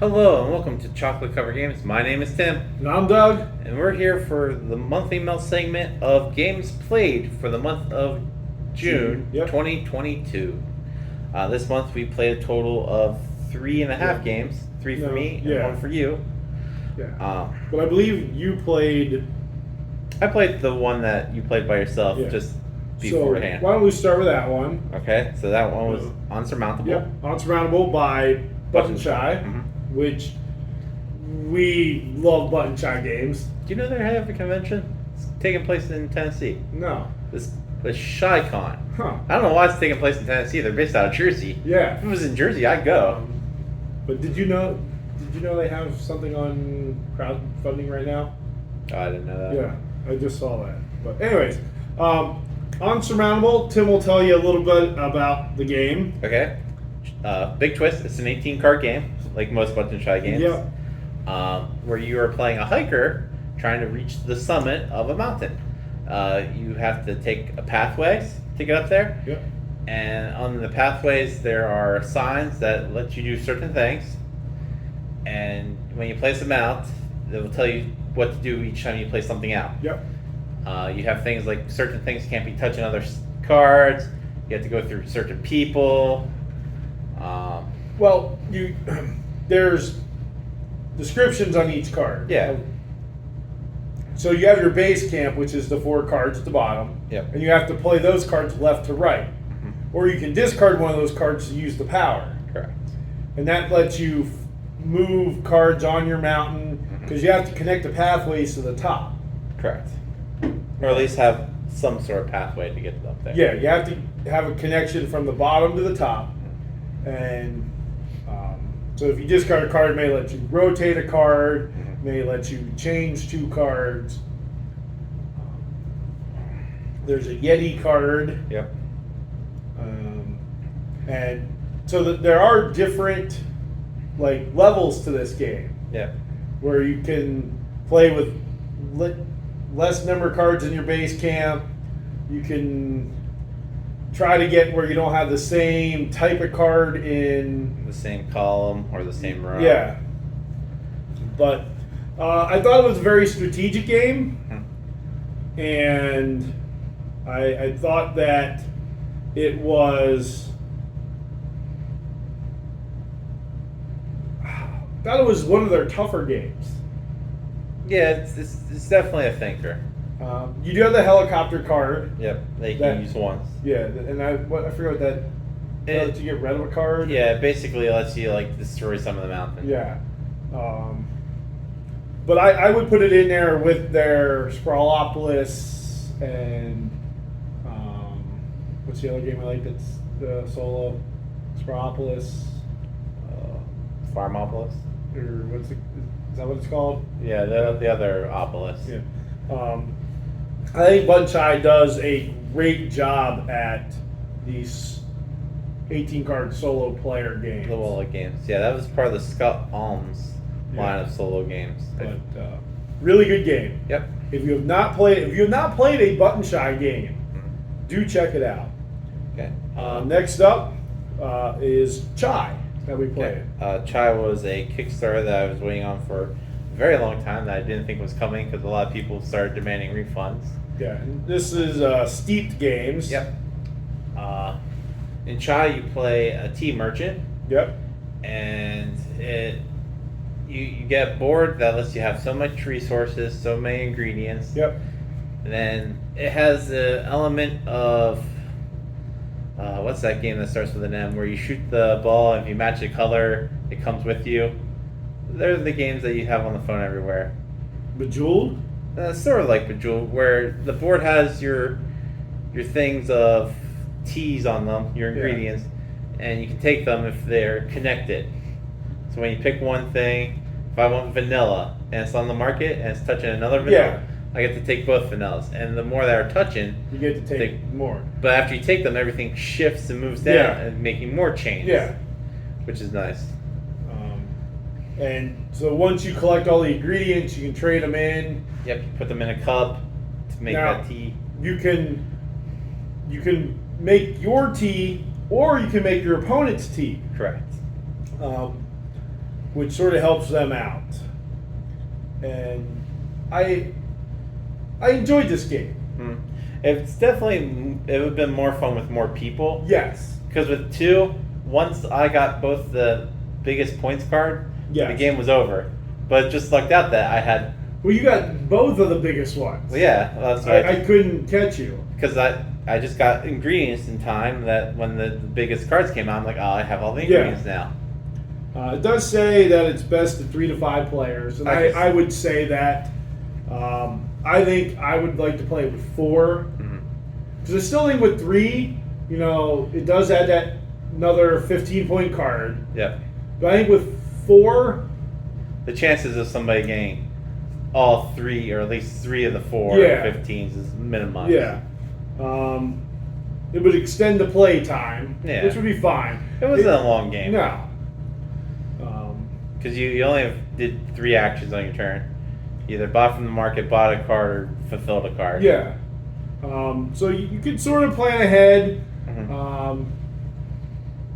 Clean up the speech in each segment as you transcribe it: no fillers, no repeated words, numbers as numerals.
Hello and welcome to Chocolate Cover Games. My name is Tim, And I'm Doug. and we're here for the monthly melt segment of games played for the month of June Yep. 2022. This month we played a total of 3.5 games, three for me and one for you. Yeah. But I believe you played. I played the one that you played by yourself just beforehand. So why don't we start with that one? Okay, so that one was Unsurmountable. Yep. Unsurmountable by Button Shy, which we love Button Shy games. Do you know they have a convention? It's taking place in Tennessee. No. This was ShyCon. Huh. I don't know why it's taking place in Tennessee. They're based out of Jersey. Yeah. If it was in Jersey, I'd go. But did you know they have something on crowdfunding right now? Oh, I didn't know that. Yeah, I just saw that. But anyways, Unsurmountable. Tim will tell you a little bit about the game. Okay. Big twist. It's an 18-card game, like most Button Shy games. Yep. Where you are playing a hiker trying to reach the summit of a mountain. You have to take a pathways to get up there. Yep. And on the pathways, there are signs that let you do certain things. And when you place them out, they will tell you what to do each time you place something out. Yep. You have things like certain things can't be touching other cards. You have to go through certain people. Well, there's descriptions on each card. Yeah. So you have your base camp, which is the 4 cards at the bottom. Yep. And you have to play those cards left to right. Or you can discard one of those cards to use the power. Correct. And that lets you move cards on your mountain because you have to connect the pathways to the top. Correct. Or at least have some sort of pathway to get up there. Yeah, you have to have a connection from the bottom to the top. And so if you discard a card, it may let you rotate a card, may let you change 2 cards. There's a Yeti card. Yep. And so there are different levels to this game. Yep. Where you can play with less number of cards in your base camp. You can try to get where you don't have the same type of card in The same column or the same row. Yeah. But I thought it was a very strategic game. And I thought that it was one of their tougher games. Yeah, it's definitely a thinker. You do have the helicopter card. Yep, they can use once. Yeah, and I forget what that. Lets you get rid of a card. Yeah, basically it lets you destroy some of the mountain. Yeah, but I would put it in there with their Sprawlopolis and what's the other game I like that's the solo Sprawlopolis. Farmopolis? Or is that what it's called? Yeah, the other Opolis. Yeah. I think Button Shy does a great job at these 18-card solo player games. Little games. Yeah, that was part of the Scott Alms line of solo games. But really good game. Yep. If you have not played a Button Shy game, do check it out. Okay. Next up is Chai that we played. Chai was a Kickstarter that I was waiting on for a very long time that I didn't think was coming because a lot of people started demanding refunds. Yeah, and this is Steeped Games. Yep. In Chai, you play a tea merchant. Yep. And you get a board that lets you have so much resources, so many ingredients. Yep. And then it has the element of what's that game that starts with an M, where you shoot the ball and if you match the color, it comes with you. They're the games that you have on the phone everywhere. Bejeweled? Sort of like Bejeweled, where the board has your things of teas on them, your ingredients, and you can take them if they're connected. So when you pick one thing, if I want vanilla and it's on the market and it's touching another vanilla, I get to take both vanillas. And the more that are touching, you get to take more. But after you take them, everything shifts and moves down and making more chains. Yeah. Which is nice. And so once you collect all the ingredients, you can trade them in. Yep, you put them in a cup to make that tea. You can make your tea, or you can make your opponent's tea. Correct. which sort of helps them out. And I enjoyed this game. It's definitely, it would have been more fun with more people. Yes. Because with 2, once I got both the biggest points card, Yes. the game was over. But it just lucked out that I had. Well, you got both of the biggest ones. Well, yeah, that's right. I couldn't catch you. Because I just got ingredients in time that when the biggest cards came out, I'm like, oh, I have all the ingredients now. It does say that it's best to 3 to 5 players, and I would say that. I think I would like to play with 4. Because I still think with 3, it does add that another 15-point card. Yep. But I think with 4, the chances of somebody getting all 3 or at least 3 of the 4 15s is minimized. Yeah. It would extend the play time, which would be fine. It wasn't a long game. No. Because you only did 3 actions on your turn. You either bought from the market, bought a card, or fulfilled a card. Yeah. So you could sort of plan ahead.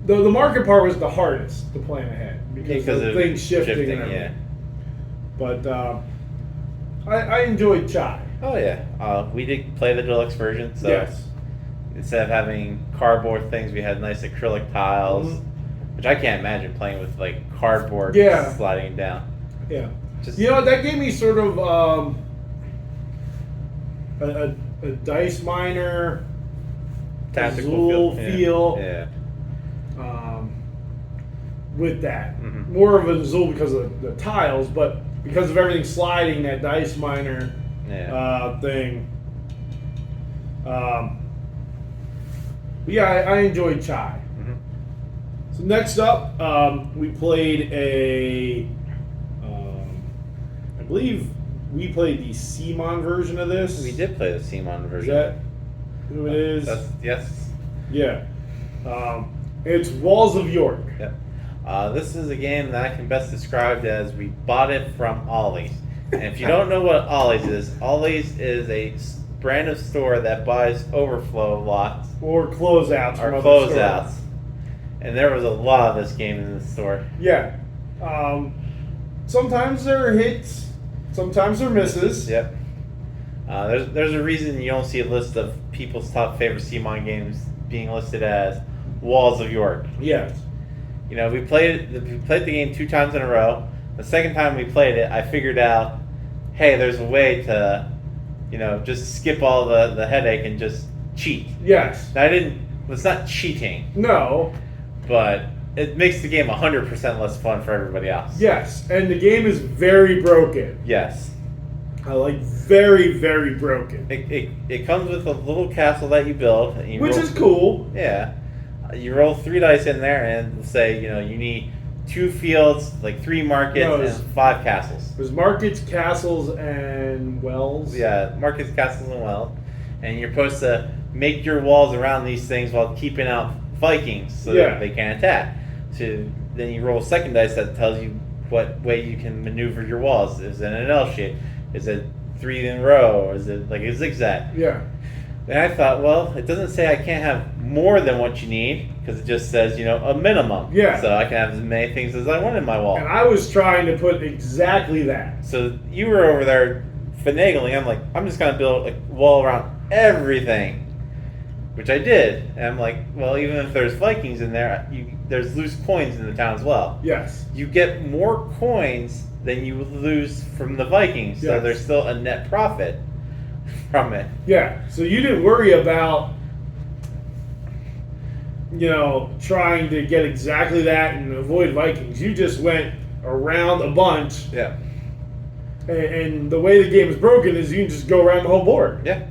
The market part was the hardest to plan ahead because of things shifting and everything. But I enjoyed Chai. Oh yeah, we did play the deluxe version. So yes. Instead of having cardboard things, we had nice acrylic tiles, which I can't imagine playing with like cardboard sliding down. Yeah. That gave me sort of a dice miner, tactical feel. Yeah. With that, more of a Azul because of the tiles, but because of everything sliding, that dice miner thing. I enjoyed Chai. So next up, we played I believe we played the Simon version of this. We did play the Simon version. Is that who it is? Yes. Yeah. It's Walls of York. Yep. This is a game that I can best describe as we bought it from Ollie's. And if you don't know what Ollie's is a brand of store that buys overflow lots. Or closeouts. Or closeouts. And there was a lot of this game in the store. Yeah. Sometimes there are hits, sometimes there are misses. Yep. There's a reason you don't see a list of people's top favorite Simon games being listed as Walls of York. Yes. We played the game 2 times in a row. The second time we played it, I figured out, hey, there's a way to, just skip all the headache and just cheat. Yes. Now, it's not cheating. No. But it makes the game 100% less fun for everybody else. Yes, and the game is very broken. Yes. Very, very broken. It comes with a little castle that you build. And Which is cool. Yeah. You roll 3 dice in there and say, you need 2 fields, like 3 markets, and 5 castles. There's markets, castles, and wells. Yeah, markets, castles, and wells. And you're supposed to make your walls around these things while keeping out Vikings so that they can't attack. So then you roll a second dice that tells you what way you can maneuver your walls. Is it an L shape? Is it 3 in a row? Or is it like a zigzag? Yeah. And I thought, well, it doesn't say I can't have more than what you need because it just says, a minimum. Yeah. So I can have as many things as I want in my wall. And I was trying to put exactly that. So you were over there finagling. I'm like, I'm just going to build a wall around everything. Which I did. And I'm like, well, even if there's Vikings in there, there's loose coins in the town as well. Yes. You get more coins than you lose from the Vikings. So there's still a net profit from it. Yeah. So you didn't worry about, trying to get exactly that and avoid Vikings. You just went around a bunch. Yeah. And the way the game is broken is you can just go around the whole board. Yeah.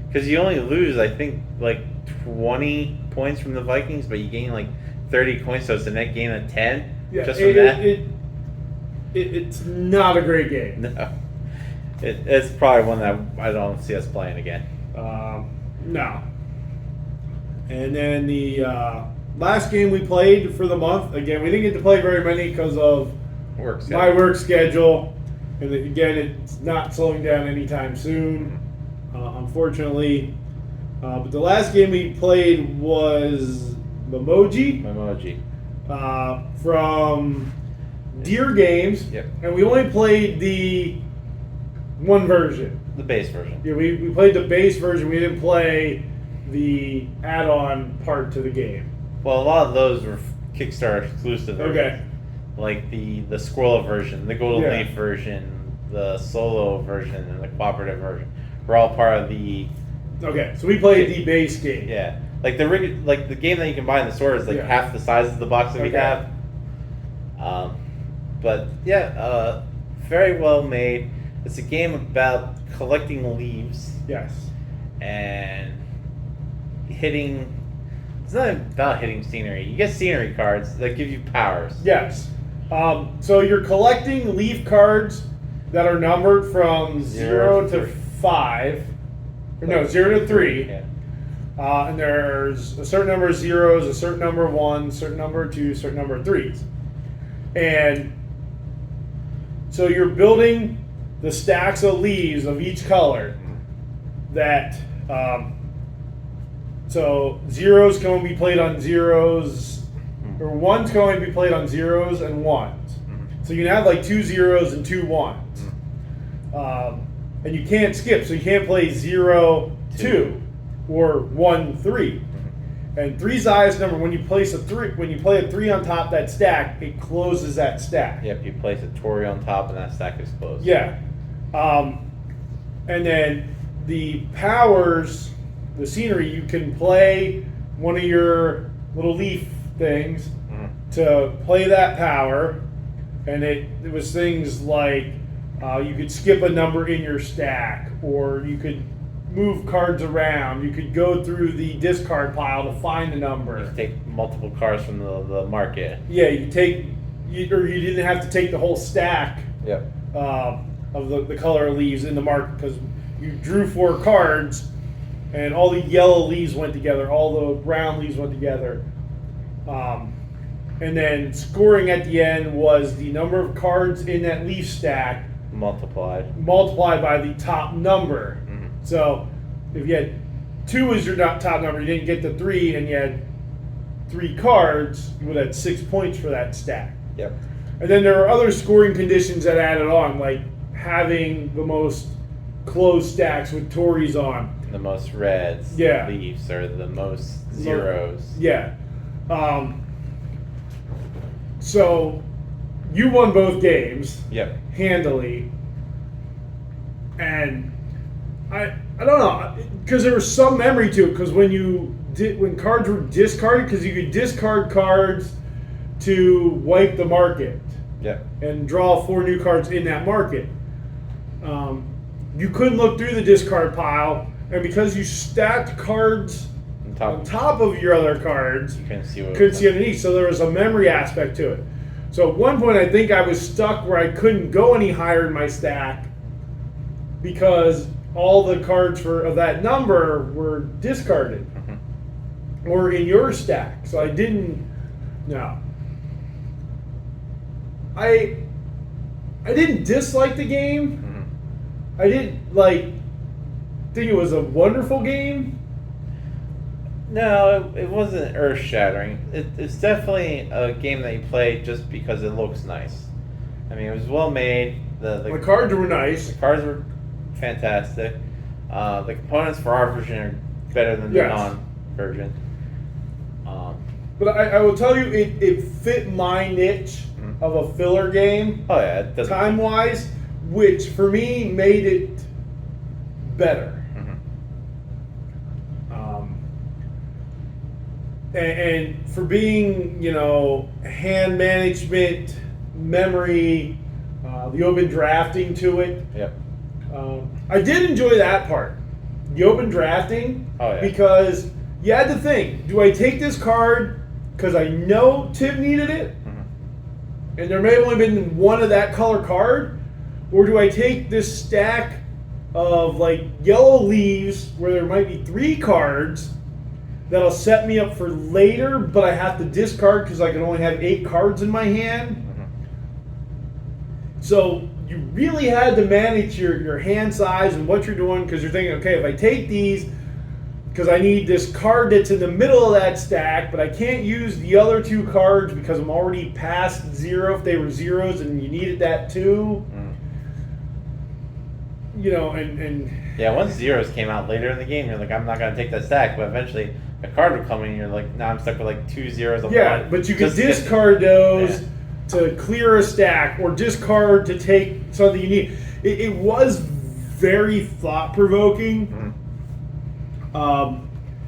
Because you only lose, I think, like 20 points from the Vikings, but you gain like 30 coins, so it's a net gain of 10 just from that. It's not a great game. No. It's probably one that I don't see us playing again. No. And then the last game we played for the month, again, we didn't get to play very many because of my work schedule. And again, it's not slowing down anytime soon. Unfortunately. But the last game we played was Momiji. Momiji. From Deer Games, Yep. and we only played the one version. The base version. Yeah, we played the base version. We didn't play the add-on part to the game. Well, a lot of those were Kickstarter exclusive. Okay. Like the Squirrel version, the Golden Yeah. Leaf version, the solo version, and the cooperative version were all part of the. Okay, so we played the base game. Yeah, like the game that you can buy in the store is like Yeah. half the size of the box that we Okay. have. But yeah, very well made. It's a game about collecting leaves Yes. and hitting. It's not about hitting scenery. You get scenery cards that give you powers. Yes. So you're collecting leaf cards that are numbered from 0 to 5. Or no, 0 to 3. Yeah. And there's a certain number of zeros, a certain number of ones, a certain number of twos, a certain number of threes. And so you're building the stacks of leaves of each color that, so zeros can only be played on zeros, or ones can only be played on zeros and ones. So you can have like 2 zeros and 2 ones. And you can't skip, so you can't play 0, 2 or 1, 3. And 3's the highest number. When you place a 3, when you play a 3 on top of that stack, it closes that stack. Yep, you place a Tory on top and that stack is closed. Yeah. And then the powers, the scenery, you can play one of your little leaf things to play that power. And it was things like you could skip a number in your stack, or you could move cards around. You could go through the discard pile to find a number. You take multiple cards from the market. Yeah, you didn't have to take the whole stack Yep. of the color leaves in the market, because you drew 4 cards and all the yellow leaves went together, all the brown leaves went together. And then scoring at the end was the number of cards in that leaf stack Multiplied. multiplied by the top number. So if you had 2 as your top number, you didn't get the 3, and you had 3 cards, you would have had 6 points for that stack. Yep. And then there are other scoring conditions that added on, like having the most closed stacks with Tories on. The most reds. Yeah. Leaves or the most zeros. Yeah. So you won both games Yep. handily, and I don't know, because there was some memory to it, because when cards were discarded, because you could discard cards to wipe the market Yep. and draw 4 new cards in that market. You couldn't look through the discard pile, and because you stacked cards on top of your other cards, You couldn't see what. couldn't see underneath, so there was a memory aspect to it. So at one point I think I was stuck where I couldn't go any higher in my stack because all the cards of that number were discarded or in your stack. So I didn't. No. I didn't dislike the game. I didn't think it was a wonderful game. No, it wasn't earth shattering. It's definitely a game that you play just because it looks nice. I mean, it was well made. The cards were nice. The cards were fantastic. The components for our version are better than the Yes. non-version. But I will tell you, it fit my niche of a filler game, Oh yeah, it doesn't. time-wise, which for me made it better. And for being, hand management, memory, the open drafting to it, Yep. I did enjoy that part, the open drafting, Oh, yeah. because you had to think, do I take this card because I know Tim needed it, and there may have only been one of that color card, or do I take this stack of yellow leaves where there might be 3 cards that'll set me up for later, but I have to discard because I can only have 8 cards in my hand. So you really had to manage your hand size and what you're doing, because you're thinking, okay, if I take these, because I need this card that's in the middle of that stack, but I can't use the other 2 cards because I'm already past 0 if they were zeros, and you needed that too. You know, and yeah, once zeros came out later in the game, you're like, I'm not gonna take that stack, but eventually a card would come in, and you're like, now I'm stuck with like 2 zeros. Yeah, one. but you could discard those to clear a stack, or discard to take something you need. It was very thought-provoking.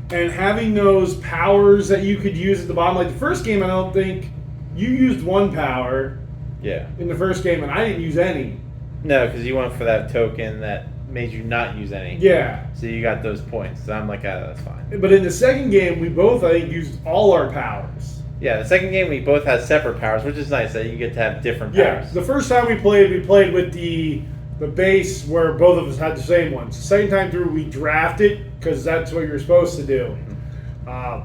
And having those powers that you could use at the bottom, like the first game, I don't think you used 1 power. Yeah. In the first game, and I didn't use any. No, because you went for that token that made you not use any. Yeah. So you got those points. So I'm like, that's fine. But in the second game, we both, I think, used all our powers. Yeah, the second game we both had separate powers, which is nice that you get to have different powers. Yeah. The first time we played with the base where both of us had the same ones. The second time through, we drafted because that's what you're supposed to do. But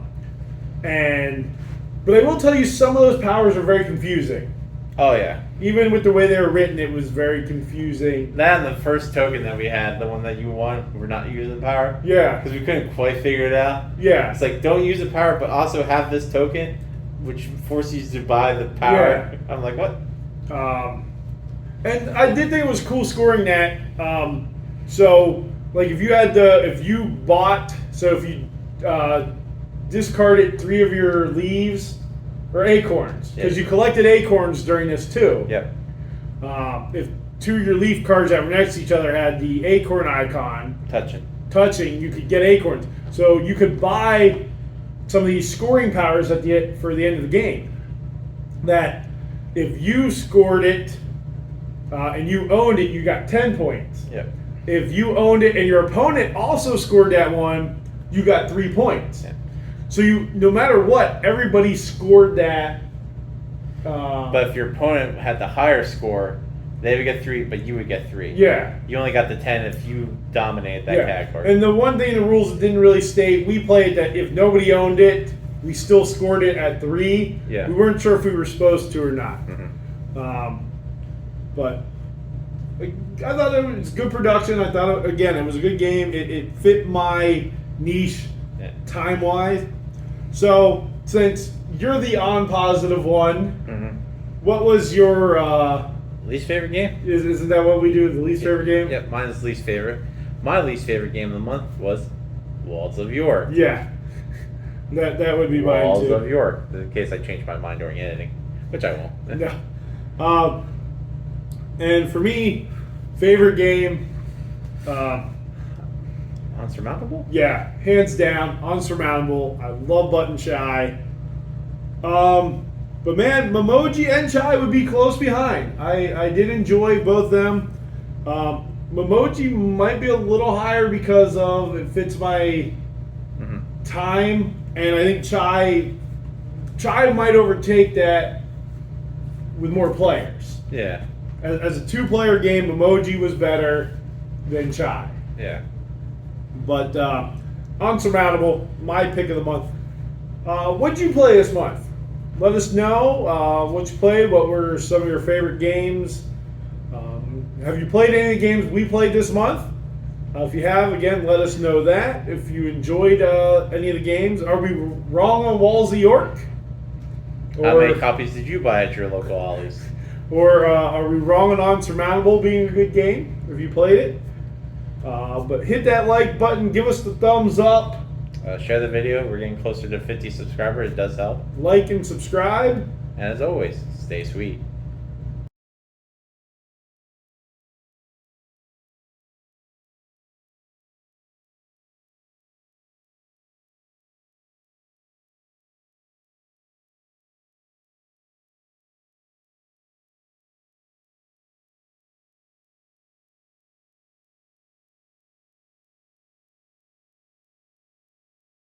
I will tell you, some of those powers are very confusing. Oh yeah. Even with the way they were written, it was very confusing. That and the first token that we had, the one that you won, we're not using power. Yeah. Because we couldn't quite figure it out. Yeah. It's like, don't use the power, but also have this token, which forces you to buy the power. Yeah. I'm like, what? And I did think it was cool scoring that. So, like, if you discarded 3 of your leaves or acorns, because you collected acorns during this too. Yep. If 2 of your leaf cards that were next to each other had the acorn icon touching, you could get acorns. So you could buy some of these scoring powers for the end of the game. That if you scored it and you owned it, you got 10 points. Yep. If you owned it and your opponent also scored that one, you got 3 points. Yep. So no matter what, everybody scored that. But if your opponent had the higher score, they would get 3, but you would get 3. Yeah. You only got the 10 if you dominated that category. And the one thing in the rules that didn't really state, we played that if nobody owned it, we still scored it at 3. Yeah. We weren't sure if we were supposed to or not. But I thought it was good production. I thought, it was a good game. It fit my niche time-wise. So, since you're the on-positive one, what was your... least favorite game? Isn't that what we do, the least favorite game? Yep, mine is least favorite. My least favorite game of the month was Walls of York. Yeah. That would be mine, too. Walls of York, in case I change my mind during editing, which I won't. No. And for me, favorite game... Unsurmountable? Yeah, hands down, Unsurmountable. I love Button Shy. But man, Momiji and Chai would be close behind. I did enjoy both of them. Momiji might be a little higher because of it fits my time, and I think Chai might overtake that with more players. Yeah. As a 2-player game, Momiji was better than Chai. Yeah. But Unsurmountable, my pick of the month. What'd you play this month? Let us know what you played. What were some of your favorite games? Have you played any of the games we played this month? If you have, again, let us know that. If you enjoyed any of the games, are we wrong on Walls of York? How many copies did you buy at your local Ollie's? Or are we wrong on Unsurmountable being a good game? Have you played it? But hit that like button, give us the thumbs up. Share the video. We're getting closer to 50 subscribers. It does help. Like and subscribe. And as always, stay sweet.